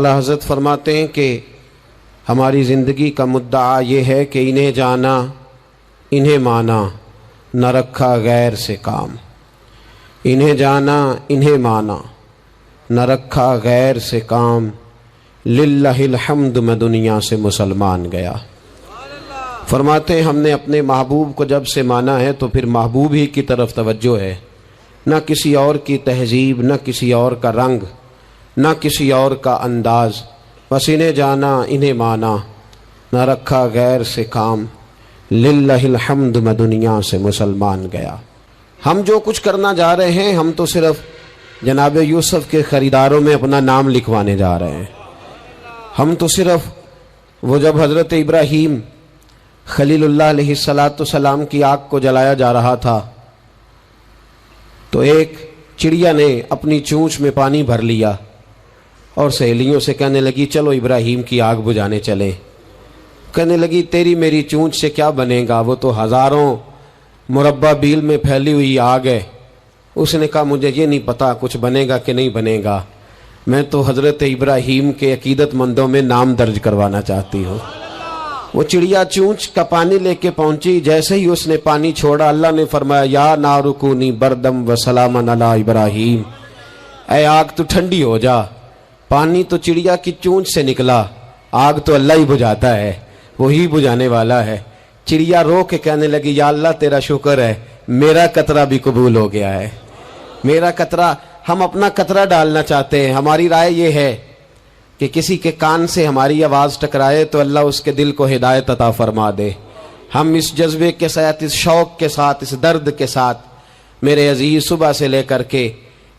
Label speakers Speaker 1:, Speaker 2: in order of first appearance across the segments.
Speaker 1: اللہ حضرت فرماتے ہیں کہ ہماری زندگی کا مدعا یہ ہے کہ انہیں جانا انہیں مانا نہ رکھا غیر سے کام، انہیں جانا انہیں مانا نہ رکھا غیر سے کام، للہ الحمد میں دنیا سے مسلمان گیا۔ فرماتے ہیں ہم نے اپنے محبوب کو جب سے مانا ہے تو پھر محبوب ہی کی طرف توجہ ہے، نہ کسی اور کی تہذیب، نہ کسی اور کا رنگ، نہ کسی اور کا انداز، بس انہیں جانا انہیں مانا نہ رکھا غیر سے کام، للہ الحمد میں دنیا سے مسلمان گیا۔ ہم جو کچھ کرنا جا رہے ہیں ہم تو صرف جناب یوسف کے خریداروں میں اپنا نام لکھوانے جا رہے ہیں۔ ہم تو صرف وہ جب حضرت ابراہیم خلیل اللہ علیہ السلام کی آگ کو جلایا جا رہا تھا تو ایک چڑیا نے اپنی چونچ میں پانی بھر لیا اور سہیلیوں سے کہنے لگی چلو ابراہیم کی آگ بجھانے چلیں۔ کہنے لگی تیری میری چونچ سے کیا بنے گا، وہ تو ہزاروں مربع بیل میں پھیلی ہوئی آگ ہے۔ اس نے کہا مجھے یہ نہیں پتا کچھ بنے گا کہ نہیں بنے گا، میں تو حضرت ابراہیم کے عقیدت مندوں میں نام درج کروانا چاہتی ہوں۔ وہ چڑیا چونچ کا پانی لے کے پہنچی، جیسے ہی اس نے پانی چھوڑا اللہ نے فرمایا یا نار کونی بردم و سلاما علی ابراہیم، اے آگ تو ٹھنڈی ہو جا۔ پانی تو چڑیا کی چونچ سے نکلا، آگ تو اللہ ہی بجھاتا ہے، وہی بجھانے والا ہے۔ چڑیا رو کے کہنے لگی یا اللہ تیرا شکر ہے میرا قطرہ بھی قبول ہو گیا ہے، میرا قطرہ۔ ہم اپنا قطرہ ڈالنا چاہتے ہیں۔ ہماری رائے یہ ہے کہ کسی کے کان سے ہماری آواز ٹکرائے تو اللہ اس کے دل کو ہدایت عطا فرما دے۔ ہم اس جذبے کے ساتھ، اس شوق کے ساتھ، اس درد کے ساتھ میرے عزیز صبح سے لے کر کے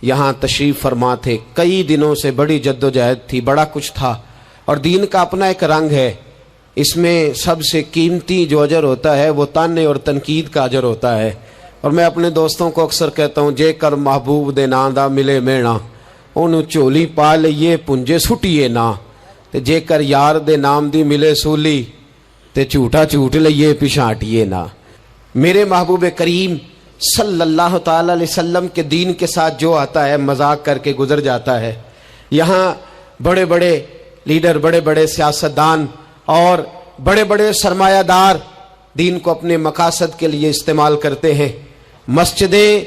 Speaker 1: یہاں تشریف فرما تھے۔ کئی دنوں سے بڑی جد و جہد تھی، بڑا کچھ تھا، اور دین کا اپنا ایک رنگ ہے۔ اس میں سب سے قیمتی جو اجر ہوتا ہے وہ تانے اور تنقید کا اجر ہوتا ہے۔ اور میں اپنے دوستوں کو اکثر کہتا ہوں جے کر محبوب دے نام دا ملے مینا، انہوں چولی پا لئیے پنجے سٹیے نا، تے جے کر یار دے نام دی ملے سولی تے جھوٹا جھوٹ لئیے پچھاٹیے نا۔ میرے محبوب کریم صلی اللہ تعالی علیہ وسلم کے دین کے ساتھ جو آتا ہے مذاق کر کے گزر جاتا ہے۔ یہاں بڑے بڑے لیڈر، بڑے بڑے سیاستدان اور بڑے بڑے سرمایہ دار دین کو اپنے مقاصد کے لیے استعمال کرتے ہیں۔ مسجدیں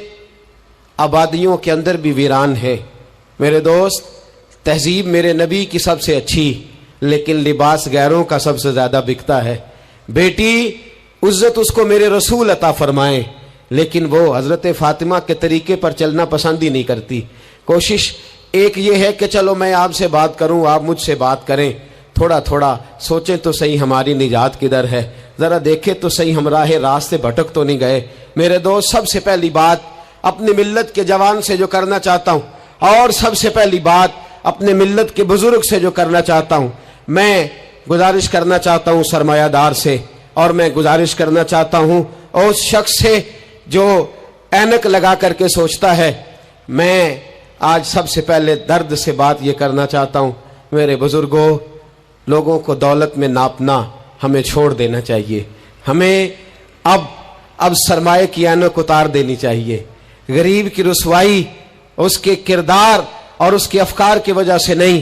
Speaker 1: آبادیوں کے اندر بھی ویران ہیں۔ میرے دوست، تہذیب میرے نبی کی سب سے اچھی، لیکن لباس غیروں کا سب سے زیادہ بکتا ہے۔ بیٹی عزت اس کو میرے رسول عطا فرمائیں، لیکن وہ حضرت فاطمہ کے طریقے پر چلنا پسند ہی نہیں کرتی۔ کوشش ایک یہ ہے کہ چلو میں آپ سے بات کروں، آپ مجھ سے بات کریں، تھوڑا تھوڑا سوچیں تو صحیح ہماری نجات کدھر ہے، ذرا دیکھیں تو صحیح ہم راہ راست سے بھٹک تو نہیں گئے۔ میرے دوست، سب سے پہلی بات اپنی ملت کے جوان سے جو کرنا چاہتا ہوں، اور سب سے پہلی بات اپنے ملت کے بزرگ سے جو کرنا چاہتا ہوں، میں گزارش کرنا چاہتا ہوں سرمایہ دار سے، اور میں گزارش کرنا چاہتا ہوں اس شخص سے جو اینک لگا کر کے سوچتا ہے۔ میں آج سب سے پہلے درد سے بات یہ کرنا چاہتا ہوں، میرے بزرگوں، لوگوں کو دولت میں ناپنا ہمیں چھوڑ دینا چاہیے۔ ہمیں اب سرمایہ کی اینک اتار دینی چاہیے۔ غریب کی رسوائی اس کے کردار اور اس کے افکار کی وجہ سے نہیں،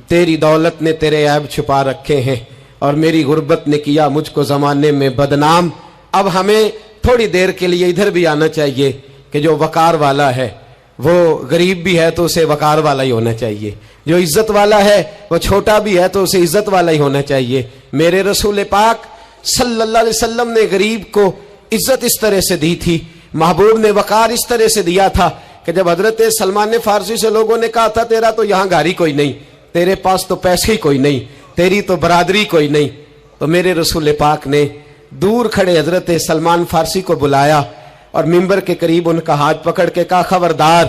Speaker 1: تیری دولت نے تیرے عیب چھپا رکھے ہیں اور میری غربت نے کیا مجھ کو زمانے میں بدنام۔ اب ہمیں تھوڑی دیر کے لیے ادھر بھی آنا چاہیے کہ جو وقار والا ہے وہ غریب بھی ہے تو اسے وقار والا ہی ہونا چاہیے، جو عزت والا ہے وہ چھوٹا بھی ہے تو اسے عزت والا ہی ہونا چاہیے۔ میرے رسول پاک صلی اللہ علیہ وسلم نے غریب کو عزت اس طرح سے دی تھی، محبوب نے وقار اس طرح سے دیا تھا کہ جب حضرت سلمان فارسی سے لوگوں نے کہا تھا تیرا تو یہاں گھر ہی کوئی نہیں، تیرے پاس تو پیسے ہی کوئی نہیں، تیری تو برادری کوئی نہیں، تو میرے رسول پاک نے دور کھڑے حضرت سلمان فارسی کو بلایا اور ممبر کے قریب ان کا ہاتھ پکڑ کے کہا خبردار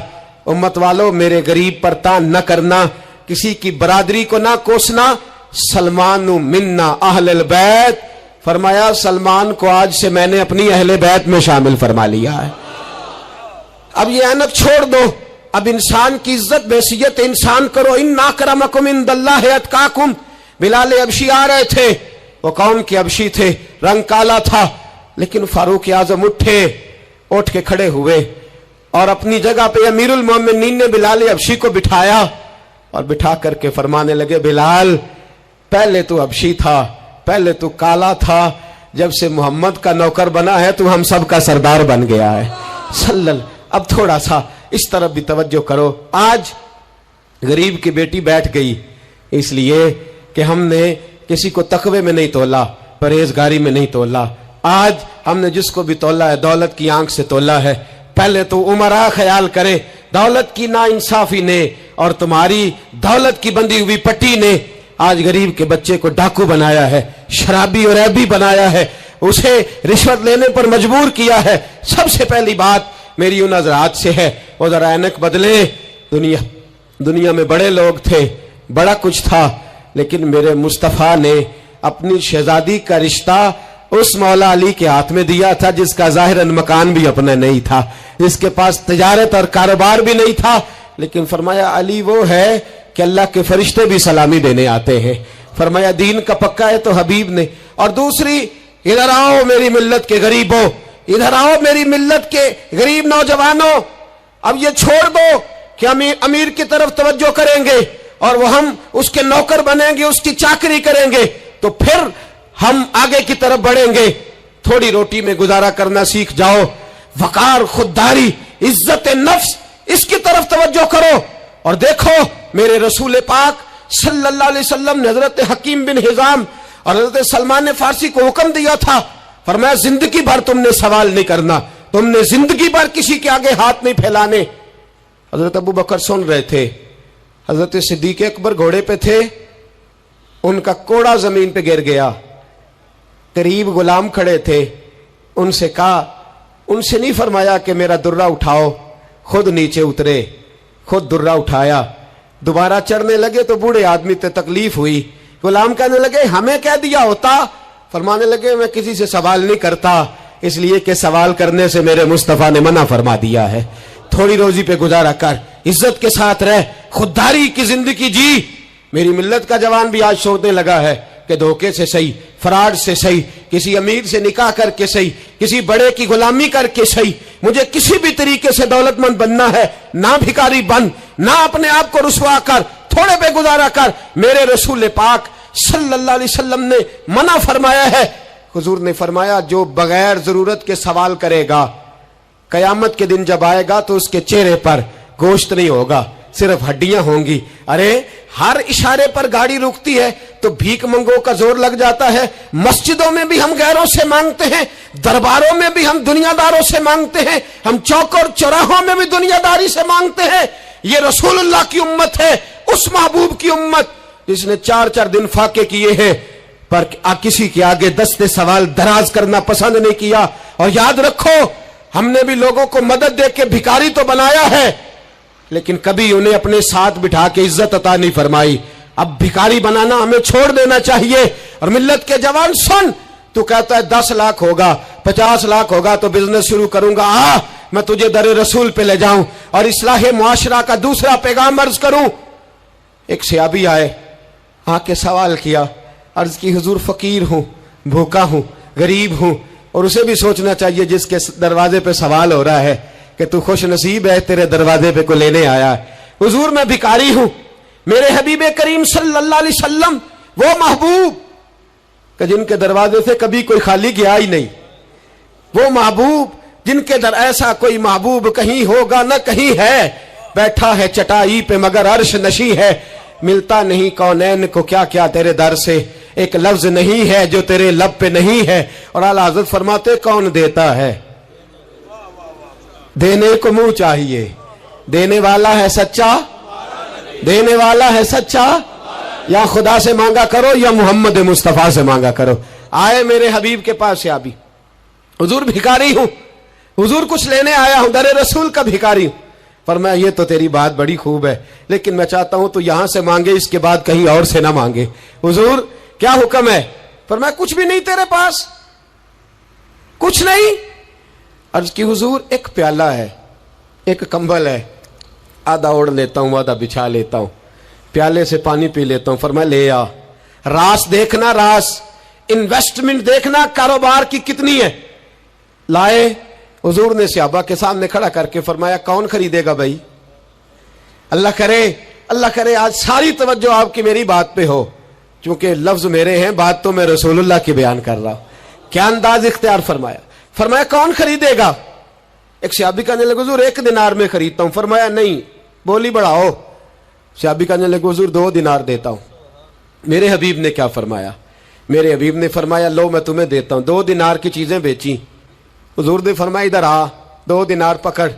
Speaker 1: امت والو، میرے غریب پر تان نہ کرنا، کسی کی برادری کو نہ کوسنا، سلمان منا اہل البیت، فرمایا سلمان کو آج سے میں نے اپنی اہل بیت میں شامل فرما لیا ہے۔ اب یہ اینک چھوڑ دو، اب انسان کی عزت بحیثیت انسان کرو۔ ان اکرمکم عند اللہ اتقاکم۔ بلال حبشی آ رہے تھے، وہ قوم کے حبشی تھے، رنگ کالا تھا، لیکن فاروق اعظم اٹھ کے کھڑے ہوئے اور اپنی جگہ پہ امیر المومنین نے بلال حبشی کو بٹھایا اور بٹھا کر کے فرمانے لگے بلال پہلے تو حبشی تھا, پہلے تو کالا تھا, جب سے محمد کا نوکر بنا ہے تو ہم سب کا سردار بن گیا ہے اب تھوڑا سا اس طرف بھی توجہ کرو. آج غریب کی بیٹی بیٹھ گئی اس لیے کہ ہم نے کسی کو تقوی میں نہیں تولا, پرہیزگاری میں نہیں تولا. آج ہم نے جس کو بھی تولا ہے دولت کی آنکھ سے تولا ہے. پہلے تو عمرہ خیال کرے دولت کی ناانصافی نے اور تمہاری دولت کی بندھی ہوئی پٹی نے آج غریب کے بچے کو ڈاکو بنایا ہے, شرابی اور عیبی بنایا ہے, اسے رشوت لینے پر مجبور کیا ہے. سب سے پہلی بات میری ان حضرات سے ہے وہ ذرا اینک بدلے. دنیا میں بڑے لوگ تھے, بڑا کچھ تھا, لیکن میرے مصطفیٰ نے اپنی شہزادی کا رشتہ اس مولا علی کے ہاتھ میں دیا تھا جس کا ظاہراً مکان بھی اپنا نہیں تھا, جس کے پاس تجارت اور کاروبار بھی نہیں تھا, لیکن فرمایا علی وہ ہے کہ اللہ کے فرشتے بھی سلامی دینے آتے ہیں. فرمایا دین کا پکا ہے تو حبیب نے. اور دوسری, ادھر آؤ میری ملت کے غریبوں, ادھر آؤ میری ملت کے غریب نوجوانوں, اب یہ چھوڑ دو کہ ہم امیر کی طرف توجہ کریں گے اور وہ ہم اس کے نوکر بنیں گے, اس کی چاکری کریں گے تو پھر ہم آگے کی طرف بڑھیں گے. تھوڑی روٹی میں گزارا کرنا سیکھ جاؤ. وقار, خودداری, عزت نفس, اس کی طرف توجہ کرو. اور دیکھو میرے رسول پاک صلی اللہ علیہ وسلم نے حضرت حکیم بن حزام اور حضرت سلمان فارسی کو حکم دیا تھا, فرمایا زندگی بھر تم نے سوال نہیں کرنا, تم نے زندگی بھر کسی کے آگے ہاتھ نہیں پھیلانے. حضرت ابو بکر سن رہے تھے, حضرت صدیق اکبر گھوڑے پہ تھے, ان کا کوڑا زمین پہ گر گیا. قریب غلام کھڑے تھے, ان سے کہا, ان سے نہیں فرمایا کہ میرا درہ اٹھاؤ, خود نیچے اترے, خود درہ اٹھایا. دوبارہ چڑھنے لگے تو بوڑھے آدمی تے تکلیف ہوئی. غلام کہنے لگے ہمیں کہہ دیا ہوتا. فرمانے لگے میں کسی سے سوال نہیں کرتا, اس لیے کہ سوال کرنے سے میرے مصطفیٰ نے منع فرما دیا ہے. تھوڑی روزی پہ گزارا کر, عزت کے ساتھ رہ, خودداری کی زندگی جی. میری ملت کا جوان بھی آج سوچنے لگا ہے کہ دھوکے سے صحیح, فراڈ سے صحیح, کسی امیر سے نکاح کر کے صحیح, کسی بڑے کی غلامی کر کے صحیح, مجھے کسی بھی طریقے سے دولت مند بننا ہے, نہ بھکاری بن, نہ اپنے آپ کو رسوا کر, تھوڑے پہ گزارا کر. میرے رسول پاک صلی اللہ علیہ وسلم نے منع فرمایا ہے. حضور نے فرمایا جو بغیر ضرورت کے سوال کرے گا قیامت کے دن جب آئے گا تو اس کے چہرے پر گوشت نہیں ہوگا, صرف ہڈیاں ہوں گی. ارے ہر اشارے پر گاڑی رکتی ہے تو بھیک منگوں کا زور لگ جاتا ہے. مسجدوں میں بھی ہم غیروں سے مانگتے ہیں, درباروں میں بھی ہم دنیا داروں سے مانگتے ہیں, ہم چوک اور چوراہوں میں بھی دنیا داری سے مانگتے ہیں. یہ رسول اللہ کی امت ہے, اس محبوب کی امت جس نے 4 دن فاقے کیے ہیں پر کسی کے آگے دستے سوال دراز کرنا پسند نہیں کیا. اور یاد رکھو ہم نے بھی لوگوں کو مدد دے کے بھکاری تو بنایا ہے, لیکن کبھی انہیں اپنے ساتھ بٹھا کے عزت عطا نہیں فرمائی. اب بھکاری بنانا ہمیں چھوڑ دینا چاہیے. اور ملت کے جوان سن, تو کہتا ہے 10 لاکھ ہوگا, 50 لاکھ ہوگا تو بزنس شروع کروں گا, میں تجھے در رسول پہ لے جاؤں اور اصلاح معاشرہ کا دوسرا پیغام عرض کروں. ایک صحابی آئے, آ کے سوال کیا, عرض کی حضور فقیر ہوں, بھوکا ہوں, غریب ہوں. اور اسے بھی سوچنا چاہیے جس کے دروازے پہ سوال ہو رہا ہے کہ تو خوش نصیب ہے, تیرے دروازے پہ کو لینے آیا ہے. حضور میں بھکاری ہوں. میرے حبیب کریم صلی اللہ علیہ وسلم وہ محبوب کہ جن کے دروازے سے کبھی کوئی خالی گیا ہی نہیں, وہ محبوب جن کے در ایسا کوئی محبوب کہیں ہوگا نہ کہیں ہے, بیٹھا ہے چٹائی پہ مگر عرش نشی ہے, ملتا نہیں کونین کو کیا کیا تیرے در سے, ایک لفظ نہیں ہے جو تیرے لب پہ نہیں ہے. اور اعلیٰ حضرت فرماتے کون دیتا ہے, دینے کو منہ چاہیے, دینے والا ہے سچا, دینے والا ہے سچا, یا خدا سے مانگا کرو یا محمد مصطفیٰ سے مانگا کرو. آئے میرے حبیب کے پاس سے آبی, حضور بھکاری ہوں, حضور کچھ لینے آیا ہوں, در رسول کا بھکاری ہوں. فرمایا یہ تو تیری بات بڑی خوب ہے, لیکن میں چاہتا ہوں تو یہاں سے مانگے, اس کے بعد کہیں اور سے نہ مانگے. حضور کیا حکم ہے؟ فرمایا کچھ بھی نہیں تیرے پاس, کچھ نہیں. عرض کی حضور ایک پیالہ ہے, ایک کمبل ہے, آدھا اوڑھ لیتا ہوں آدھا بچھا لیتا ہوں, پیالے سے پانی پی لیتا ہوں. فرمایا لے آ. راس دیکھنا, راس انویسٹمنٹ دیکھنا کاروبار کی کتنی ہے. لائے. حضور نے صحابہ کے سامنے کھڑا کر کے فرمایا کون خریدے گا بھائی؟ اللہ کرے اللہ کرے آج ساری توجہ آپ کی میری بات پہ ہو، چونکہ لفظ میرے ہیں، بات تو میں رسول اللہ کی بیان کر رہا ہوں۔ کیا انداز اختیار فرمایا، فرمایا کون خریدے گا؟ ایک صحابی کہنے لگے حضور 1 دینار میں خریدتا ہوں۔ فرمایا نہیں، بولی بڑھاؤ۔ صحابی کہنے لگے حضور 2 دینار دیتا ہوں۔ میرے حبیب نے کیا فرمایا؟ میرے حبیب نے فرمایا لو میں تمہیں دیتا ہوں۔ 2 دینار کی چیزیں بیچی، حضور نے فرمایا ادھر آ، 2 دینار پکڑ،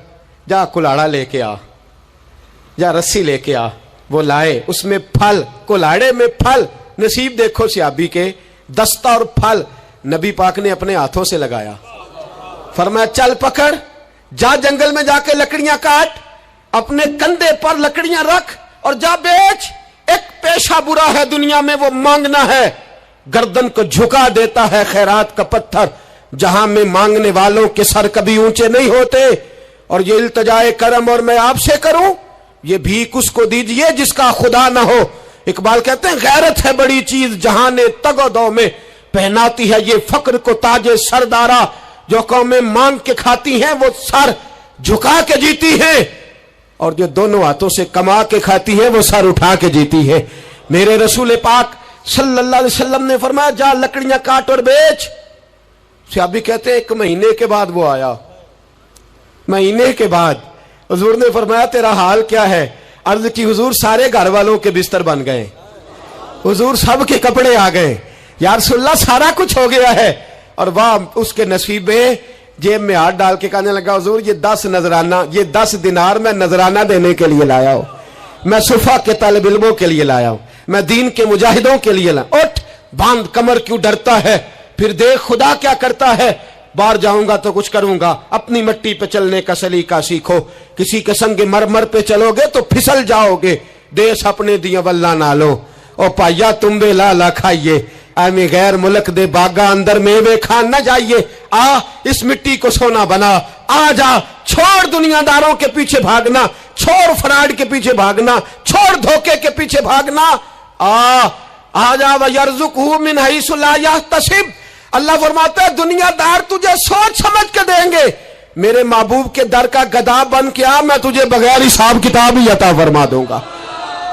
Speaker 1: جا کلاڑا لے کے آ، جا رسی لے کے آ۔ وہ لائے، اس میں پھل، کلاڑے میں پھل، نصیب دیکھو صحابی کے، دستہ اور پھل نبی پاک نے اپنے ہاتھوں سے لگایا۔ فرمایا چل پکڑ، جا جنگل میں جا کے لکڑیاں کاٹ، اپنے کندھے پر لکڑیاں رکھ اور جا بیچ۔ ایک پیشہ برا ہے دنیا میں، وہ مانگنا ہے، گردن کو جھکا دیتا ہے خیرات کا پتھر، جہاں میں مانگنے والوں کے سر کبھی اونچے نہیں ہوتے۔ اور یہ التجائے کرم اور میں آپ سے کروں، یہ بھیک اس کو دیجئے جس کا خدا نہ ہو۔ اقبال کہتے ہیں غیرت ہے بڑی چیز جہاں نے تگ و دو میں، پہناتی ہے یہ فقر کو تاج سردارا۔ جو قومیں مانگ کے کھاتی ہیں وہ سر جھکا کے جیتی ہیں، اور جو دونوں ہاتھوں سے کما کے کھاتی ہیں وہ سر اٹھا کے جیتی ہے۔ میرے رسول پاک صلی اللہ علیہ وسلم نے فرمایا جا لکڑیاں کاٹ اور بیچ۔ صحابی کہتے ہیں 1 مہینے کے بعد وہ آیا، مہینے کے بعد حضور نے فرمایا تیرا حال کیا ہے؟ عرض کی حضور سارے گھر والوں کے بستر بن گئے، حضور سب کے کپڑے آ گئے، یا رسول اللہ سارا کچھ ہو گیا ہے۔ اور واہ اس کے نصیب میں، جیب میں ہاتھ ڈال کے کہنے لگا حضور یہ 10 نذرانہ، یہ 10 دینار میں نذرانہ دینے کے لیے لایا ہوں، میں صفا کے طالب علموں کے لیے لایا ہوں، میں دین کے مجاہدوں کے لیے لایا۔ اٹھ باندھ کمر، کیوں ڈرتا ہے؟ پھر دیکھ خدا کیا کرتا ہے۔ باہر جاؤں گا تو کچھ کروں گا، اپنی مٹی پہ چلنے کا سلیقہ سیکھو، کسی کے سنگ مرمر پہ چلو گے تو پھسل جاؤ گے، دیس اپنے دیا واللہ نہ لو، او پایا تم بے لالا کھائیے، ایمی غیر ملک دے باغا اندر میوے کھان نہ جائیے، آ اس مٹی کو سونا بنا، آ جا، چھوڑ دنیا داروں کے پیچھے بھاگنا، چھوڑ فراڈ کے پیچھے بھاگنا، چھوڑ دھوکے کے پیچھے بھاگنا، آ جا وَيَرْزُقْهُ مِنْ حَيْثُ لَا يَحْتَسِبُ۔ اللہ فرماتا ہے دنیا دار تجھے سوچ سمجھ کے دیں گے، میرے محبوب کے در کا گدا بن کے آ، میں تجھے بغیر حساب کتاب ہی عطا فرما دوں گا،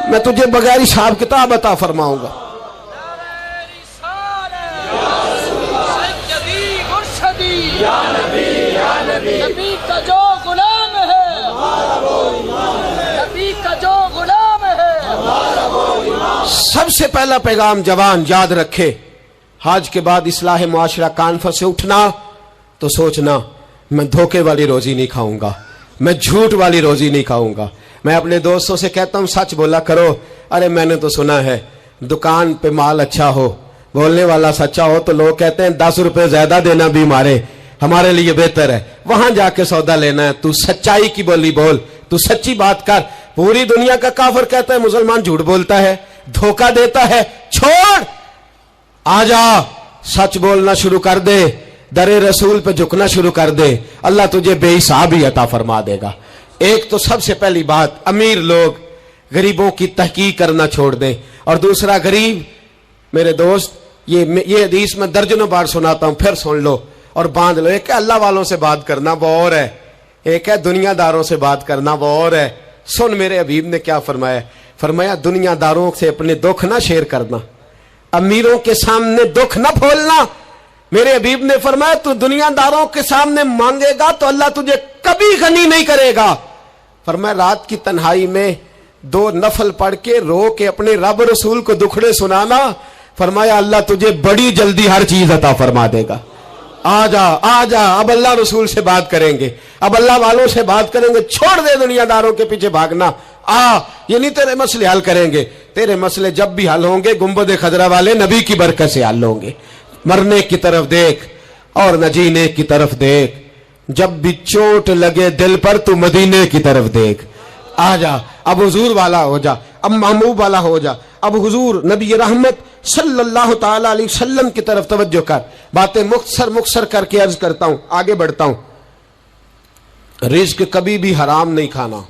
Speaker 1: میں تجھے بغیر حساب کتاب عطا فرماؤں گا۔
Speaker 2: نبی کا جو غلام ہے، نبی کا جو غلام ہے۔
Speaker 1: سب سے پہلا پیغام جوان یاد رکھے، حج کے بعد اصلاح معاشرہ کانفرنس سے اٹھنا تو سوچنا میں دھوکے والی روزی نہیں کھاؤں گا، میں جھوٹ والی روزی نہیں کھاؤں گا۔ میں اپنے دوستوں سے کہتا ہوں سچ بولا کرو، ارے میں نے تو سنا ہے دکان پہ مال اچھا ہو، بولنے والا سچا ہو تو لوگ کہتے ہیں 10 روپے زیادہ دینا بھی ہمارے لیے بہتر ہے، وہاں جا کے سودا لینا ہے۔ تو سچائی کی بولی بول، تو سچی بات کر۔ پوری دنیا کا کافر کہتا ہے مسلمان جھوٹ بولتا ہے، دھوکہ دیتا ہے، چھوڑ، آ جا، سچ بولنا شروع کر دے، در رسول پہ جھکنا شروع کر دے، اللہ تجھے بے حساب ہی عطا فرما دے گا۔ ایک تو سب سے پہلی بات، امیر لوگ غریبوں کی تحقیق کرنا چھوڑ دیں، اور دوسرا غریب میرے دوست، یہ حدیث میں درجنوں بار سناتا ہوں، پھر سن لو اور باندھ لو۔ ایک ہے اللہ والوں سے بات کرنا، وہ اور ہے، ایک ہے دنیا داروں سے بات کرنا، وہ اور ہے۔ سن میرے حبیب نے کیا فرمایا، فرمایا دنیا داروں سے اپنے دکھ نہ شیئر کرنا، امیروں کے سامنے دکھ نہ پھولنا۔ میرے حبیب نے فرمایا تو دنیا داروں کے سامنے مانگے گا تو اللہ تجھے کبھی غنی نہیں کرے گا۔ فرمایا رات کی تنہائی میں 2 نفل پڑھ کے رو کے اپنے رب رسول کو دکھڑے سنانا، فرمایا اللہ تجھے بڑی جلدی ہر چیز عطا فرما دے گا۔ آ جا، آ جا، اب اللہ رسول سے بات کریں گے، اب اللہ والوں سے بات کریں گے، چھوڑ دے دنیا داروں کے پیچھے بھاگنا۔ یہ نہیں تیرے مسئلے حل کریں گے، تیرے مسئلے جب بھی حل ہوں گے گنبد خضرا والے نبی کی برکت سے حل ہوں گے۔ مرنے کی طرف دیکھ اور نہ جینے کی طرف دیکھ، جب بھی چوٹ لگے دل پر تو مدینے کی طرف دیکھ۔ آ جا، اب حضور والا ہو جا، اب محبوب والا ہو جا، اب حضور نبی رحمت صلی اللہ تعالی علیہ وسلم کی طرف توجہ کر۔ باتیں مختصر کر کے عرض کرتا ہوں، آگے بڑھتا ہوں۔ رزق کبھی بھی حرام نہیں کھانا،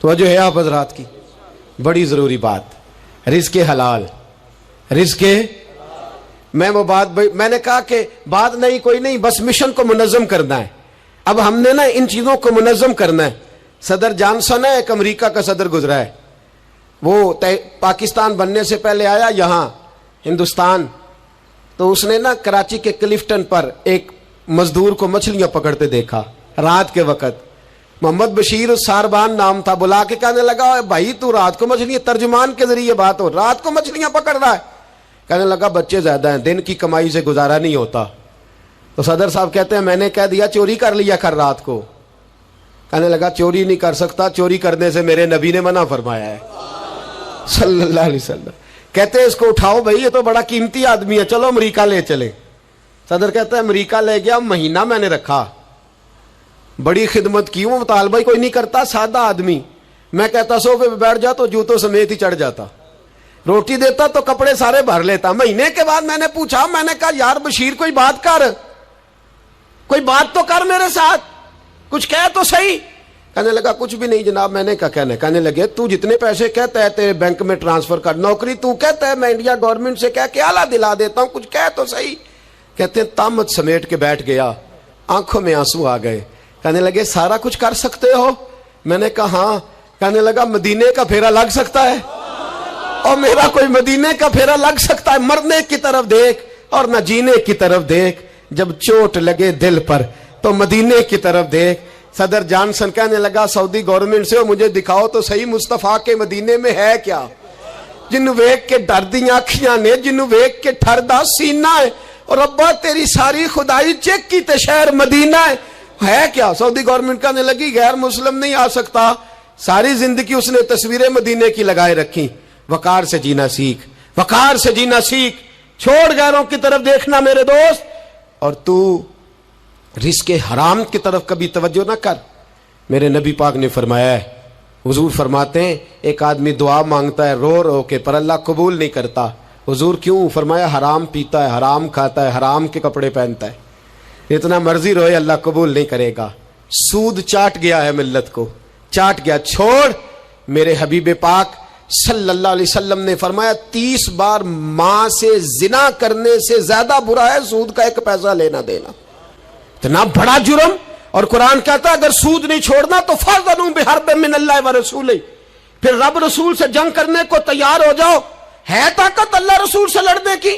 Speaker 1: توجہ ہے آپ حضرات کی، بڑی ضروری بات۔ رزق حلال، رزق، میں وہ بات میں نے کہا کہ بات نہیں کوئی نہیں، بس مشن کو منظم کرنا ہے۔ اب ہم نے نا ان چیزوں کو منظم کرنا ہے۔ صدر جانسن ہے ایک امریکہ کا صدر گزرا ہے, وہ پاکستان بننے سے پہلے آیا یہاں ہندوستان, تو اس نے نا کراچی کے کلفٹن پر ایک مزدور کو مچھلیاں پکڑتے دیکھا رات کے وقت. محمد بشیر ساربان نام تھا, بلا کے کہنے لگا بھائی تو رات کو مچھلیاں, ترجمان کے ذریعے بات ہو, رات کو مچھلیاں پکڑ رہا ہے. کہنے لگا بچے زیادہ ہیں, دن کی کمائی سے گزارا نہیں ہوتا. تو صدر صاحب کہتے ہیں میں نے کہہ دیا چوری کر لیا کر رات کو. کہنے لگا چوری نہیں کر سکتا, چوری کرنے سے میرے نبی نے منع فرمایا ہے صلی اللہ علیہ وسلم. کہتے ہیں اس کو اٹھاؤ بھائی, یہ تو بڑا قیمتی آدمی ہے, چلو امریکہ لے چلے. صدر کہتا ہے امریکہ لے گیا, مہینہ میں نے رکھا, بڑی خدمت کی, وہ مطالبہ ہی کوئی نہیں کرتا, سادہ آدمی. میں کہتا صوفے پہ بیٹھ جا تو جوتوں سمیت ہی چڑھ جاتا, روٹی دیتا تو کپڑے سارے بھر لیتا. مہینے کے بعد میں نے پوچھا, میں نے کہا یار بشیر کوئی بات کر, کوئی بات تو کر میرے ساتھ, کچھ کہہ تو صحیح. کہنے لگا کچھ بھی نہیں جناب. میں نے کہا کہنے لگے تو جتنے پیسے کہتا ہے تیرے بینک میں ٹرانسفر کر, نوکری تو کہتا ہے میں انڈیا گورنمنٹ سے کہہ کے اعلیٰ دلا دیتا ہوں, کچھ کہہ تو صحیح. کہتے ہیں تامت سمیٹ کے بیٹھ گیا, آنکھوں میں آنسو آ گئے. کہنے لگے سارا کچھ کر سکتے ہو؟ میں نے کہا ہاں. کہنے لگا مدینے کا پھیرا لگ سکتا ہے؟ اور میرا کوئی مدینے کا پھیرا لگ سکتا ہے؟ مرنے کی طرف دیکھ اور نہ جینے کی طرف دیکھ, جب چوٹ لگے دل پر تو مدینے کی طرف دیکھ. صدر جانسن کہنے لگا سعودی گورنمنٹ سے مجھے دکھاؤ تو صحیح مصطفیٰ کے مدینے میں ہے کیا, جنہوں ویک کے ڈر دی آنکھیاں نے, جنہوں ویک کے ٹھر دا سینہ ہے, اور ابا تیری ساری خدائی چیک کی تے شہر مدینہ ہے کیا. سعودی گورنمنٹ کہنے لگی غیر مسلم نہیں آ سکتا. ساری زندگی اس نے تصویریں مدینے کی لگائے رکھی. وقار سے جینا سیکھ, وقار سے جینا سیکھ, چھوڑ غیروں کی طرف دیکھنا میرے دوست, اور تو رزق حرام کی طرف کبھی توجہ نہ کر. میرے نبی پاک نے فرمایا ہے, حضور فرماتے ہیں ایک آدمی دعا مانگتا ہے رو رو کے, پر اللہ قبول نہیں کرتا. حضور کیوں؟ فرمایا حرام پیتا ہے, حرام کھاتا ہے, حرام کے کپڑے پہنتا ہے, اتنا مرضی روئے اللہ قبول نہیں کرے گا. سود چاٹ گیا ہے ملت کو, چاٹ گیا. چھوڑ. میرے حبیب پاک صلی اللہ علیہ وسلم نے فرمایا 30 بار ماں سے زنا کرنے سے زیادہ برا ہے سود کا 1 پیسہ لینا دینا. اتنا بڑا جرم. اور قرآن کہتا ہے اگر سود نہیں چھوڑنا تو فَأْذَنُوا بِحَرْبٍ مِّنَ اللَّهِ وَرَسُولِهِ, پھر رب رسول سے جنگ کرنے کو تیار ہو جاؤ. ہے طاقت اللہ رسول سے لڑنے کی,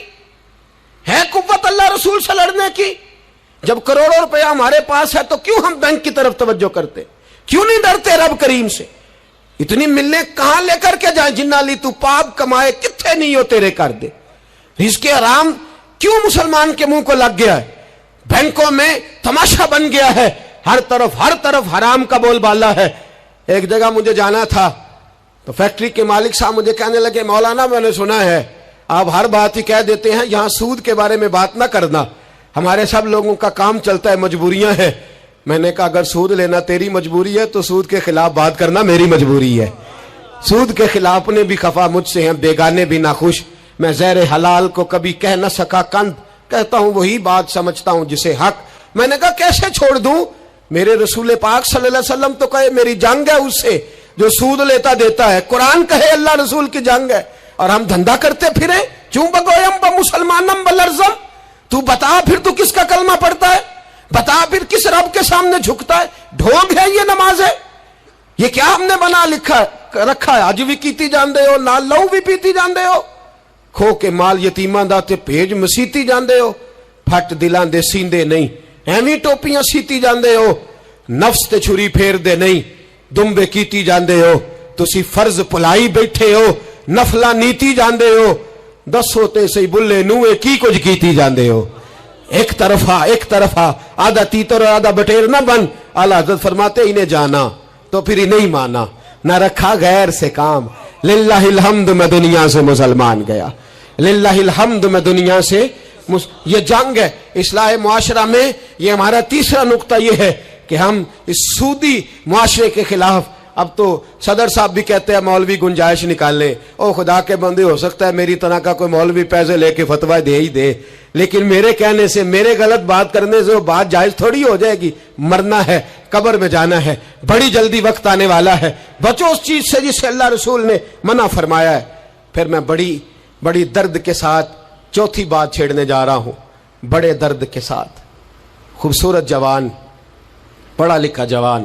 Speaker 1: ہے قوت اللہ رسول سے لڑنے کی. جب کروڑوں روپیہ ہمارے پاس ہے تو کیوں ہم بینک کی طرف توجہ کرتے, کیوں نہیں ڈرتے رب کریم سے؟ اتنی ملنے کہاں لے کر کے جائیں, جنہ لی تو پاپ کمائے کتھے نہیں ہو تیرے کر دے. رزق حرام کیوں مسلمان کے منہ کو لگ گیا ہے؟ بینکوں میں تماشا بن گیا ہے, ہر طرف حرام کا بول بالا ہے. ایک جگہ مجھے جانا تھا تو فیکٹری کے مالک صاحب مجھے کہنے لگے مولانا میں نے سنا ہے آپ ہر بات ہی کہہ دیتے ہیں, یہاں سود کے بارے میں بات نہ کرنا, ہمارے سب لوگوں کا کام چلتا ہے, مجبوریاں ہیں. میں نے کہا اگر سود لینا تیری مجبوری ہے تو سود کے خلاف بات کرنا میری مجبوری ہے. سود کے خلاف اپنے بھی خفا مجھ سے ہیں, بیگانے بھی ناخوش. میں زہر حلال کو کبھی کہہ نہ سکا کند, کہتا ہوں وہی بات سمجھتا ہوں جسے حق. میں نے کہا کیسے چھوڑ دوں؟ میرے رسول پاک صلی اللہ علیہ وسلم تو کہے میری جنگ ہے اس سے جو سود لیتا دیتا ہے. قرآن کہے اللہ رسول کی جنگ ہے, اور ہم دھندا کرتے پھریں. چوں بگویم با مسلمانم بلرزم. تو بتا پھر تو کس کا کلمہ پڑھتا ہے, بتا پھر کس رب کے سامنے جھکتا ہے. ڈھونگ ہے یہ نماز ہے, یہ کیا ہم نے بنا رکھا ہے؟ اج بھی کیتی جاندے ہو, نال لہو بھی پیتی جاندے ہو, کھو کے مال یتیماں دا تے بھیج مسیتی جاندے ہو, پھٹ دلاں دے سیندے نہیں, ایویں ٹوپیاں سیتی جاندے ہو, نفس تے چھری پھیر دے نہیں, دمبے کیتی جاندے ہو. تسی فرض پلائی بیٹھے ہو, نفلا نیتی جاندے ہو, دسو تے سی بلے نوے کی کچھ کیتی جاندے ہو. ایک طرفہ آدھا تیتر اور آدھا بٹیر نہ بن. اعلیٰ حضرت فرماتے انہیں جانا تو پھر ہی نہیں مانا, نہ رکھا غیر سے کام. للہ الحمد میں دنیا سے مسلمان گیا, للہ الحمد میں دنیا سے یہ جنگ ہے اصلاح معاشرہ میں. یہ ہمارا تیسرا نقطہ یہ ہے کہ ہم اس سودی معاشرے کے خلاف. اب تو صدر صاحب بھی کہتے ہیں مولوی گنجائش نکال لیں. او خدا کے بندے, ہو سکتا ہے میری طرح کا کوئی مولوی پیسے لے کے فتویٰ دے ہی دے, لیکن میرے کہنے سے, میرے غلط بات کرنے سے وہ بات جائز تھوڑی ہو جائے گی. مرنا ہے, قبر میں جانا ہے, بڑی جلدی وقت آنے والا ہے. بچو اس چیز سے جس سے اللہ رسول نے منع فرمایا ہے. پھر میں بڑی درد کے ساتھ چوتھی بات چھیڑنے جا رہا ہوں, بڑے درد کے ساتھ. خوبصورت جوان, پڑھا لکھا جوان,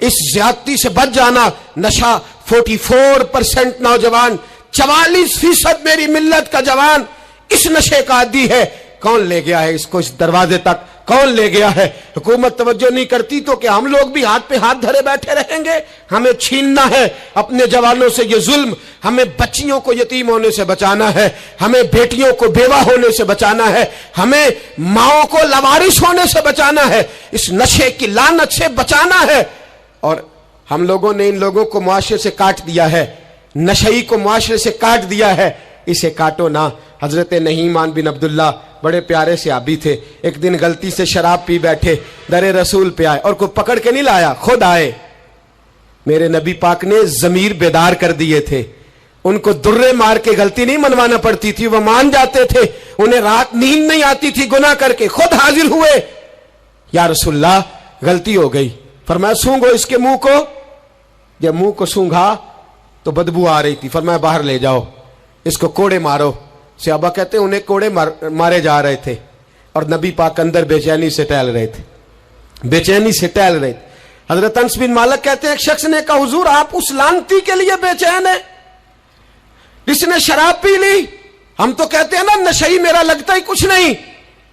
Speaker 1: اس زیادتی سے بچ جانا. نشہ 44% نوجوان، 44% میری ملت کا جوان اس نشے کا عادی ہے. کون لے گیا ہے اس کو اس دروازے تک؟ کون لے گیا ہے؟ حکومت توجہ نہیں کرتی تو کہ ہم لوگ بھی ہاتھ پہ ہاتھ دھرے بیٹھے رہیں گے؟ ہمیں چھیننا ہے اپنے جوانوں سے یہ ظلم. ہمیں بچیوں کو یتیم ہونے سے بچانا ہے، ہمیں بیٹیوں کو بیوہ ہونے سے بچانا ہے، ہمیں ماؤں کو لاوارث ہونے سے بچانا ہے، اس نشے کی لعنت سے بچانا ہے. اور ہم لوگوں نے ان لوگوں کو معاشرے سے کاٹ دیا ہے، نشئی کو معاشرے سے کاٹ دیا ہے. اسے کاٹو نہ. حضرت نعمان بن عبداللہ بڑے پیارے صحابی تھے. ایک دن غلطی سے شراب پی بیٹھے، در رسول پہ آئے اور کوئی پکڑ کے نہیں لایا، خود آئے. میرے نبی پاک نے ضمیر بیدار کر دیے تھے. ان کو درے مار کے غلطی نہیں منوانا پڑتی تھی، وہ مان جاتے تھے. انہیں رات نیند نہیں آتی تھی گناہ کر کے، خود حاضر ہوئے. یا رسول اللہ غلطی ہو گئی. فرمایا سونگو اس کے منہ کو. جب منہ کو سونگھا تو بدبو آ رہی تھی. فرمایا باہر لے جاؤ، اس کو کوڑے مارو. صحابہ کہتے ہیں انہیں کوڑے مارے جا رہے تھے اور نبی پاک اندر بے چینی سے ٹہل رہے تھے، بے چینی سے ٹہل رہے تھے. حضرت انس بن مالک کہتے ہیں ایک شخص نے کہا حضور آپ اس لعنتی کے لیے بے چین ہیں جس نے شراب پی لی؟ ہم تو کہتے ہیں نا نشئی میرا لگتا ہی کچھ نہیں،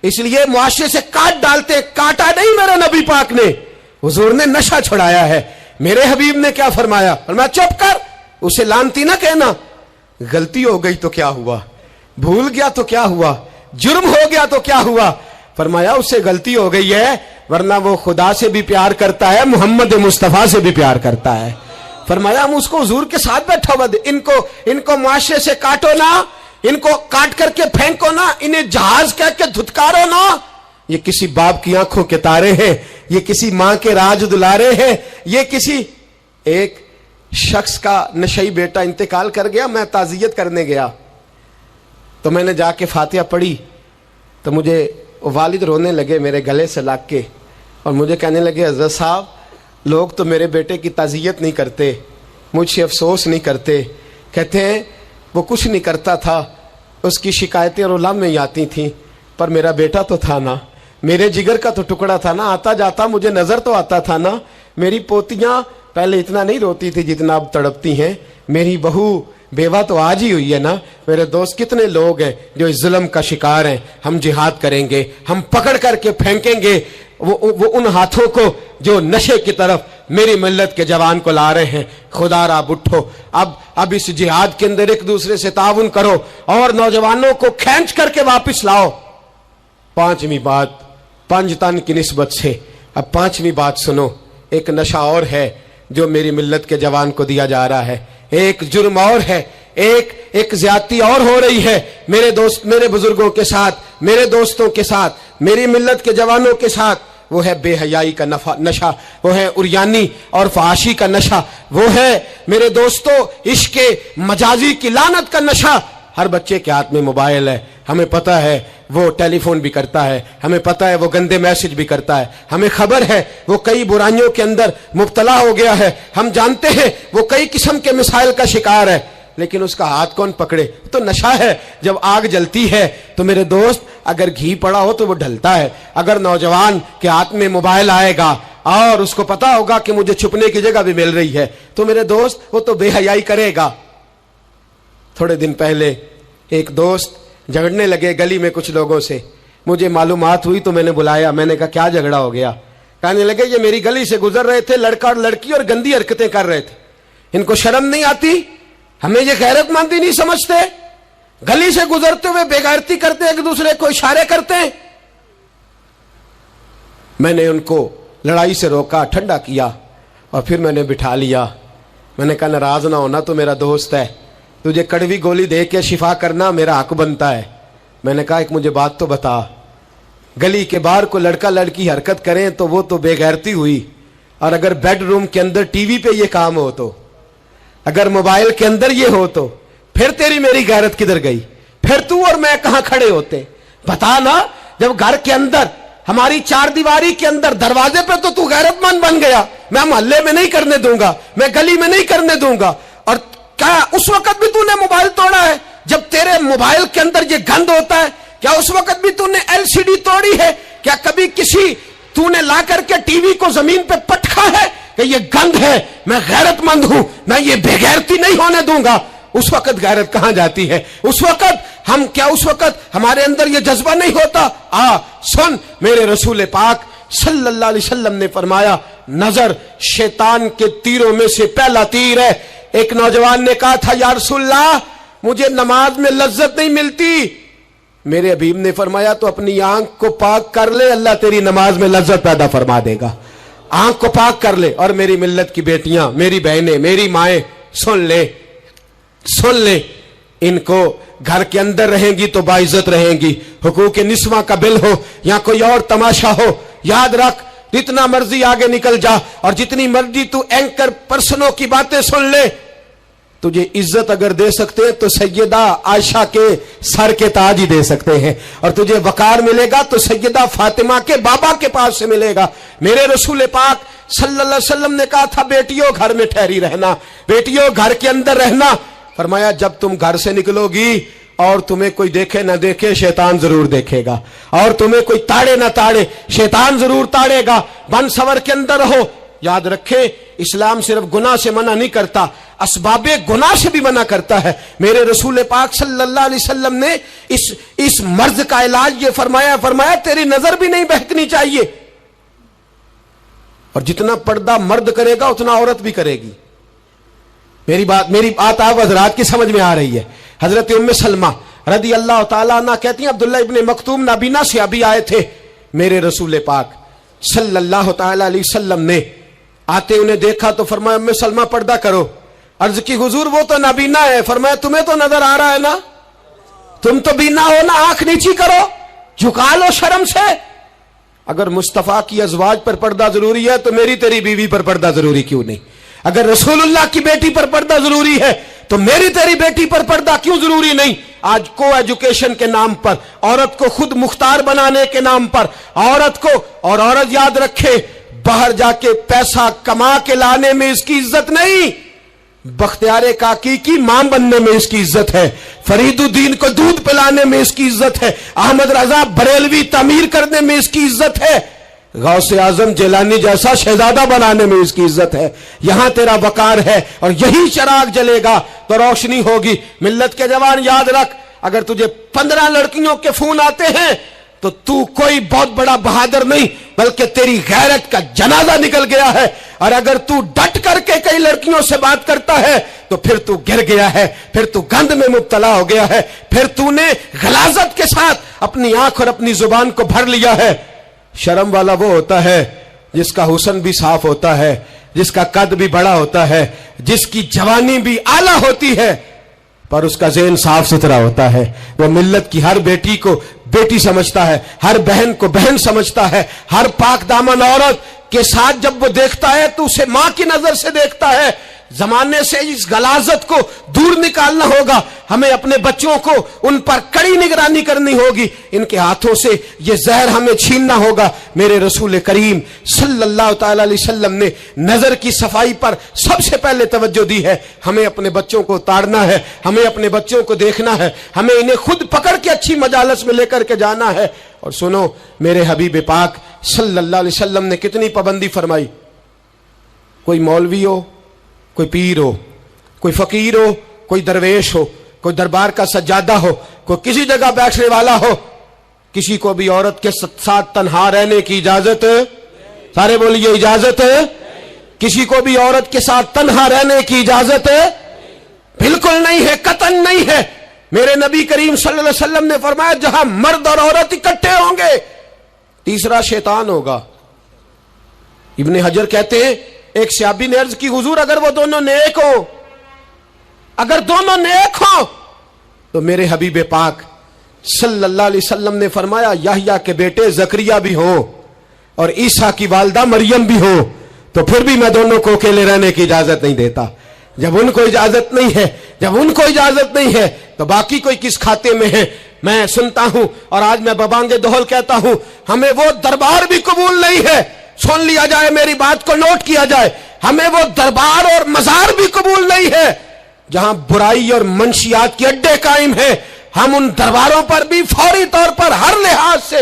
Speaker 1: اس لیے معاشرے سے کاٹ ڈالتے. کاٹا نہیں میرے نبی پاک نے، حضور نے نشہ چھڑایا ہے. میرے حبیب نے کیا فرمایا؟ فرمایا چپ کر، اسے لعنتی نہ کہنا. غلطی ہو گئی تو کیا ہوا، بھول گیا تو کیا ہوا، جرم ہو گیا تو کیا ہوا؟ فرمایا اس سے غلطی ہو گئی ہے، ورنہ وہ خدا سے بھی پیار کرتا ہے، محمد مصطفیٰ سے بھی پیار کرتا ہے. فرمایا ہم اس کو حضور کے ساتھ بیٹھا ہوا دے. ان کو معاشرے سے کاٹو نہ، ان کو کاٹ کر کے پھینکو نہ، انہیں جہاز کہہ کے دھتکارو نہ. یہ کسی باپ کی آنکھوں کے تارے ہیں، یہ کسی ماں کے راج دلارے ہیں. یہ کسی ایک شخص کا نشئی بیٹا انتقال کر گیا. میں تعزیت کرنے گیا تو میں نے جا کے فاتحہ پڑھی تو مجھے والد رونے لگے میرے گلے سے لگ کے اور مجھے کہنے لگے حضرت صاحب لوگ تو میرے بیٹے کی تعزیت نہیں کرتے، مجھ سے افسوس نہیں کرتے. کہتے ہیں وہ کچھ نہیں کرتا تھا، اس کی شکایتیں اور علم میں ہی آتی تھیں، پر میرا بیٹا تو تھا نا، میرے جگر کا تو ٹکڑا تھا نا، آتا جاتا مجھے نظر تو آتا تھا نا. میری پوتیاں پہلے اتنا نہیں روتی تھی جتنا اب تڑپتی ہیں، میری بہو بیوہ تو آج ہی ہوئی ہے نا. میرے دوست کتنے لوگ ہیں جو اس ظلم کا شکار ہیں. ہم جہاد کریں گے، ہم پکڑ کر کے پھینکیں گے وہ ان ہاتھوں کو جو نشے کی طرف میری ملت کے جوان کو لا رہے ہیں. خدا را اٹھو، اب اس جہاد کے اندر ایک دوسرے سے تعاون کرو اور نوجوانوں کو کھینچ کر کے واپس لاؤ. پانچویں بات پنجتن کی نسبت سے، اب پانچویں بات سنو. ایک نشہ اور ہے جو میری ملت کے جوان کو دیا جا رہا ہے، ایک جرم اور ہے، ایک زیادتی اور ہو رہی ہے میرے دوست، میرے بزرگوں کے ساتھ، میرے دوستوں کے ساتھ، میری ملت کے جوانوں کے ساتھ. وہ ہے بے حیائی کا نشہ، وہ ہے عریانی اور فحاشی کا نشہ، وہ ہے میرے دوستو عشق مجازی کی لعنت کا نشہ. ہر بچے کے ہاتھ میں موبائل ہے، ہمیں پتہ ہے وہ ٹیلی فون بھی کرتا ہے، ہمیں پتہ ہے وہ گندے میسج بھی کرتا ہے، ہمیں خبر ہے وہ کئی برائیوں کے اندر مبتلا ہو گیا ہے، ہم جانتے ہیں وہ کئی قسم کے مسائل کا شکار ہے. لیکن اس کا ہاتھ کون پکڑے؟ تو نشہ ہے. جب آگ جلتی ہے تو میرے دوست اگر گھی پڑا ہو تو وہ ڈھلتا ہے. اگر نوجوان کے ہاتھ میں موبائل آئے گا اور اس کو پتا ہوگا کہ مجھے چھپنے کی جگہ بھی مل رہی ہے تو میرے دوست وہ تو بے حیائی کرے گا. تھوڑے دن پہلے ایک دوست جھگڑنے لگے گلی میں کچھ لوگوں سے. مجھے معلومات ہوئی تو میں نے بلایا. میں نے کہا کیا جھگڑا ہو گیا؟ کہنے لگے یہ میری گلی سے گزر رہے تھے لڑکا اور لڑکی اور گندی حرکتیں کر رہے تھے. ان کو شرم نہیں آتی؟ ہمیں یہ غیرت مندی نہیں سمجھتے؟ گلی سے گزرتے ہوئے بے غیرتی کرتے ایک دوسرے کو اشارے کرتے ہیں. میں نے ان کو لڑائی سے روکا، ٹھنڈا کیا اور پھر میں نے بٹھا لیا. میں نے کہا ناراض نہ ہونا، تو میرا دوست ہے، تجھے کڑوی گولی دے کے شفا کرنا میرا حق بنتا ہے. میں نے کہا ایک مجھے بات تو بتا، گلی کے باہر کو لڑکا لڑکی حرکت کریں تو وہ تو بے غیرتی ہوئی، اور اگر بیڈ روم کے اندر ٹی وی پہ یہ کام ہو تو، اگر موبائل کے اندر یہ ہو تو پھر تیری میری غیرت کدھر گئی؟ پھر تو اور میں کہاں کھڑے ہوتے؟ بتا نا. جب گھر کے اندر ہماری چار دیواری کے اندر دروازے پہ تو غیرت مند بن گیا، میں محلے میں نہیں کرنے دوں گا، میں گلی میں نہیں کرنے دوں گا. اور کیا اس وقت بھی تو نے موبائل توڑا ہے جب تیرے موبائل کے اندر یہ گند ہوتا ہے؟ کیا اس وقت بھی تو نے ایل سی ڈی توڑی ہے؟ کیا کبھی تو نے لا کر کے ٹی وی کو زمین پہ پٹکا ہے کہ یہ گند ہے، میں غیرت مند ہوں، میں یہ بےغیرتی نہیں ہونے دوں گا، اس وقت غیرت کہاں جاتی ہے؟ اس وقت ہمارے اندر یہ جذبہ نہیں ہوتا؟ سن، میرے رسول پاک صلی اللہ علیہ وسلم نے فرمایا نظر شیطان کے تیروں میں سے پہلا تیر ہے۔ ایک نوجوان نے کہا تھا یا رسول اللہ مجھے نماز میں لذت نہیں ملتی، میرے حبیب نے فرمایا تو اپنی آنکھ کو پاک کر لے، اللہ تیری نماز میں لذت پیدا فرما دے گا۔ آنکھ کو پاک کر لے۔ اور میری ملت کی بیٹیاں، میری بہنیں، میری مائیں، سن لے، ان کو گھر کے اندر رہیں گی تو باعزت رہیں گی۔ حقوق نسواں کا بل ہو یا کوئی اور تماشا ہو، یاد رکھ جتنا مرضی آگے نکل جا اور جتنی مرضی تو اینکر پرسنوں کی باتیں سن لے، تجھے عزت اگر دے سکتے ہیں تو سیدہ عائشہ کے سر کے تاج ہی دے سکتے ہیں، اور تجھے وقار ملے گا تو سیدہ فاطمہ کے بابا کے پاس سے ملے گا۔ میرے رسول پاک صلی اللہ علیہ وسلم نے کہا تھا بیٹیوں گھر میں ٹھہری رہنا، بیٹیوں گھر کے اندر رہنا۔ فرمایا جب تم گھر سے نکلو گی اور تمہیں کوئی دیکھے نہ دیکھے شیطان ضرور دیکھے گا، اور تمہیں کوئی تاڑے نہ تاڑے شیطان ضرور تاڑے گا۔ بن سور کے اندر رہو۔ یاد رکھے اسلام صرف گناہ سے منع نہیں کرتا، اسباب گناہ سے بھی منع کرتا ہے۔ میرے رسول پاک صلی اللہ علیہ وسلم نے اس مرض کا علاج یہ فرمایا تیری نظر بھی نہیں بہکنی چاہیے، اور جتنا پردہ مرد کرے گا اتنا عورت بھی کرے گی۔ میری بات آپ حضرات کی سمجھ میں آ رہی ہے؟ حضرت ام سلمہ رضی اللہ تعالیٰ عنہ کہتی ہیں عبداللہ ابن مکتوم نابینا سے ابھی آئے تھے، میرے رسول پاک صلی اللہ تعالیٰ علیہ وسلم نے آتے انہیں دیکھا تو فرمایا ام سلمہ پردہ کرو۔ عرض کی حضور وہ تو نابینا ہے۔ فرمایا تمہیں تو نظر آ رہا ہے نا، تم تو بینا ہو نا، آنکھ نیچی کرو، جھکا لو شرم سے۔ اگر مصطفیٰ کی ازواج پر پردہ ضروری ہے تو میری تیری بیوی پر پردہ ضروری کیوں نہیں؟ اگر رسول اللہ کی بیٹی پر پردہ ضروری ہے تو میری تیری بیٹی پر پردہ کیوں ضروری نہیں؟ آج کو ایجوکیشن کے نام پر، عورت کو خود مختار بنانے کے نام پر عورت یاد رکھے باہر جا کے پیسہ کما کے لانے میں اس کی عزت نہیں، بختیار کاکی کی ماں بننے میں اس کی عزت ہے، فرید الدین کو دودھ پلانے میں اس کی عزت ہے، احمد رضا بریلوی تعمیر کرنے میں اس کی عزت ہے، غوث اعظم جیلانی جیسا شہزادہ بنانے میں اس کی عزت ہے۔ یہاں تیرا وقار ہے اور یہی چراغ جلے گا تو روشنی ہوگی۔ ملت کے جوان یاد رکھ، اگر تجھے 15 لڑکیوں کے فون آتے ہیں تو تو کوئی بہت بڑا بہادر نہیں، بلکہ تیری غیرت کا جنازہ نکل گیا ہے، اور اگر تو ڈٹ کر کے کئی لڑکیوں سے بات کرتا ہے تو پھر تو گر گیا ہے، پھر تو گند میں مبتلا ہو گیا ہے، پھر تو نے غلاظت کے ساتھ اپنی آنکھ اور اپنی زبان کو بھر لیا ہے۔ شرم والا وہ ہوتا ہے جس کا حسن بھی صاف ہوتا ہے، جس کا قد بھی بڑا ہوتا ہے، جس کی جوانی بھی اعلیٰ ہوتی ہے، پر اس کا ذہن صاف ستھرا ہوتا ہے۔ وہ ملت کی ہر بیٹی کو بیٹی سمجھتا ہے، ہر بہن کو بہن سمجھتا ہے، ہر پاک دامن عورت کے ساتھ جب وہ دیکھتا ہے تو اسے ماں کی نظر سے دیکھتا ہے۔ زمانے سے اس غلاظت کو دور نکالنا ہوگا، ہمیں اپنے بچوں کو ان پر کڑی نگرانی کرنی ہوگی، ان کے ہاتھوں سے یہ زہر ہمیں چھیننا ہوگا۔ میرے رسول کریم صلی اللہ تعالی علیہ وسلم نے نظر کی صفائی پر سب سے پہلے توجہ دی ہے۔ ہمیں اپنے بچوں کو اتارنا ہے، ہمیں اپنے بچوں کو دیکھنا ہے، ہمیں انہیں خود پکڑ کے اچھی مجالس میں لے کر کے جانا ہے۔ اور سنو، میرے حبیب پاک صلی اللہ علیہ وسلم نے کتنی پابندی فرمائی۔ کوئی مولوی ہو، کوئی پیر ہو، کوئی فقیر ہو، کوئی درویش ہو، کوئی دربار کا سجادہ ہو، کوئی کسی جگہ بیٹھنے والا ہو، کسی کو بھی عورت کے ساتھ تنہا رہنے کی اجازت ہے؟ سارے بولیے اجازت ہے؟ کسی کو بھی عورت کے ساتھ تنہا رہنے کی اجازت ہے؟ بالکل نہیں ہے، قطعاً نہیں ہے۔ میرے نبی کریم صلی اللہ علیہ وسلم نے فرمایا جہاں مرد اور عورت اکٹھے ہوں گے تیسرا شیطان ہوگا۔ ابن حجر کہتے ہیں ایک صحابی نے عرض کی حضور اگر وہ دونوں نیک ہو، اگر دونوں نیک ہو تو میرے حبیب پاک صلی اللہ علیہ وسلم نے فرمایا یحییٰ کے بیٹے زکریا بھی ہوں اور عیسیٰ کی والدہ مریم بھی ہوں تو پھر بھی میں دونوں کو اکیلے رہنے کی اجازت نہیں دیتا۔ جب ان کو اجازت نہیں ہے تو باقی کوئی کس کھاتے میں ہے؟ میں سنتا ہوں اور آج میں ببانگ دہل کہتا ہوں، ہمیں وہ دربار بھی قبول نہیں ہے، سن لیا جائے، میری بات کو نوٹ کیا جائے، ہمیں وہ دربار اور مزار بھی قبول نہیں ہے جہاں برائی اور منشیات کے اڈے قائم ہیں۔ ہم ان درباروں پر بھی فوری طور پر ہر لحاظ سے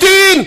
Speaker 1: 3,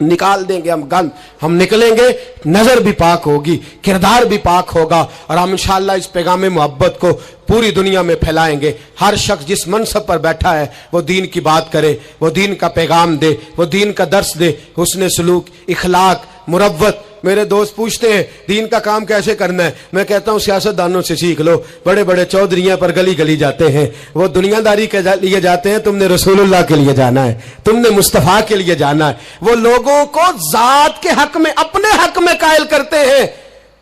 Speaker 1: نکال دیں گے ہم گند، ہم نکلیں گے، نظر بھی پاک ہوگی، کردار بھی پاک ہوگا، اور ہم انشاءاللہ اس پیغام محبت کو پوری دنیا میں پھیلائیں گے۔ ہر شخص جس منصب پر بیٹھا ہے وہ دین کی بات کرے، وہ دین کا پیغام دے، وہ دین کا درس دے، حسن سلوک، اخلاق، مروت۔ میرے دوست پوچھتے ہیں دین کا کام کیسے کرنا ہے، میں کہتا ہوں سیاست دانوں سے سیکھ لو، بڑے بڑے چودھریاں پر گلی گلی جاتے ہیں، وہ دنیا داری کے لیے جاتے ہیں، تم نے رسول اللہ کے لیے جانا ہے، تم نے مصطفیٰ کے لیے جانا ہے۔ وہ لوگوں کو ذات کے حق میں، اپنے حق میں قائل کرتے ہیں،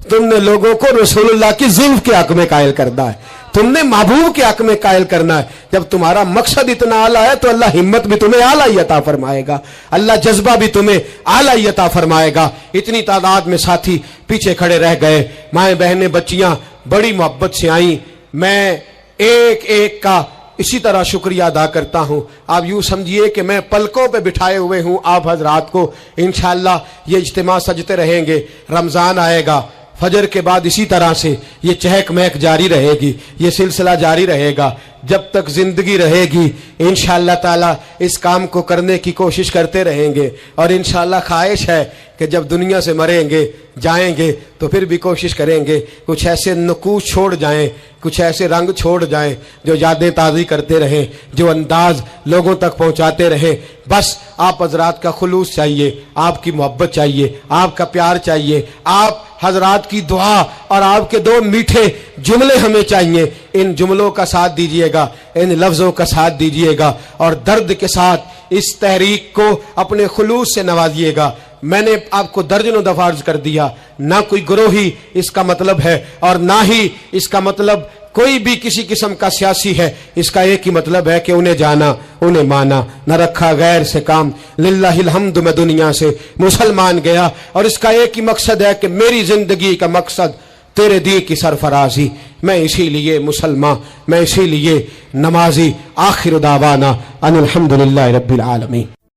Speaker 1: تم نے لوگوں کو رسول اللہ کی زلف کے حق میں قائل کرنا ہے، تم نے محبوب کے حق میں قائل کرنا ہے۔ جب تمہارا مقصد اتنا اعلیٰ ہے تو اللہ ہمت بھی تمہیں اعلیٰ ہی عطا فرمائے گا، اللہ جذبہ بھی تمہیں اعلیٰ ہی عطا فرمائے گا۔ اتنی تعداد میں ساتھی پیچھے کھڑے رہ گئے، مائیں بہنیں بچیاں بڑی محبت سے آئیں، میں ایک ایک کا اسی طرح شکریہ ادا کرتا ہوں۔ آپ یوں سمجھیے کہ میں پلکوں پہ بٹھائے ہوئے ہوں آپ حضرات کو۔ انشاءاللہ یہ اجتماع سجتے رہیں گے، رمضان آئے گا، فجر کے بعد اسی طرح سے یہ چہک مہک جاری رہے گی، یہ سلسلہ جاری رہے گا جب تک زندگی رہے گی۔ انشاءاللہ تعالی اس کام کو کرنے کی کوشش کرتے رہیں گے، اور انشاءاللہ خواہش ہے کہ جب دنیا سے مریں گے، جائیں گے، تو پھر بھی کوشش کریں گے کچھ ایسے نقوش چھوڑ جائیں، کچھ ایسے رنگ چھوڑ جائیں جو یادیں تازی کرتے رہیں، جو انداز لوگوں تک پہنچاتے رہیں۔ بس آپ حضرات کا خلوص چاہیے، آپ کی محبت چاہیے، آپ کا پیار چاہیے، آپ حضرات کی دعا، اور آپ کے دو میٹھے جملے ہمیں چاہیے۔ ان جملوں کا ساتھ دیجئے گا، ان لفظوں کا ساتھ دیجئے گا، اور درد کے ساتھ اس تحریک کو اپنے خلوص سے نوازیے گا۔ میں نے آپ کو درجنوں دفعہ عرض کر دیا، نہ کوئی گروہی اس کا مطلب ہے، اور نہ ہی اس کا مطلب کوئی بھی کسی قسم کا سیاسی ہے۔ اس کا ایک ہی مطلب ہے کہ انہیں جانا، انہیں مانا، نہ رکھا غیر سے کام۔ للہ الحمد میں دنیا سے مسلمان گیا، اور اس کا ایک ہی مقصد ہے کہ میری زندگی کا مقصد تیرے دین کی سرفرازی۔ میں اسی لیے مسلمان، میں اسی لیے نمازی۔ آخر دعوانا ان الحمدللہ رب العالمین۔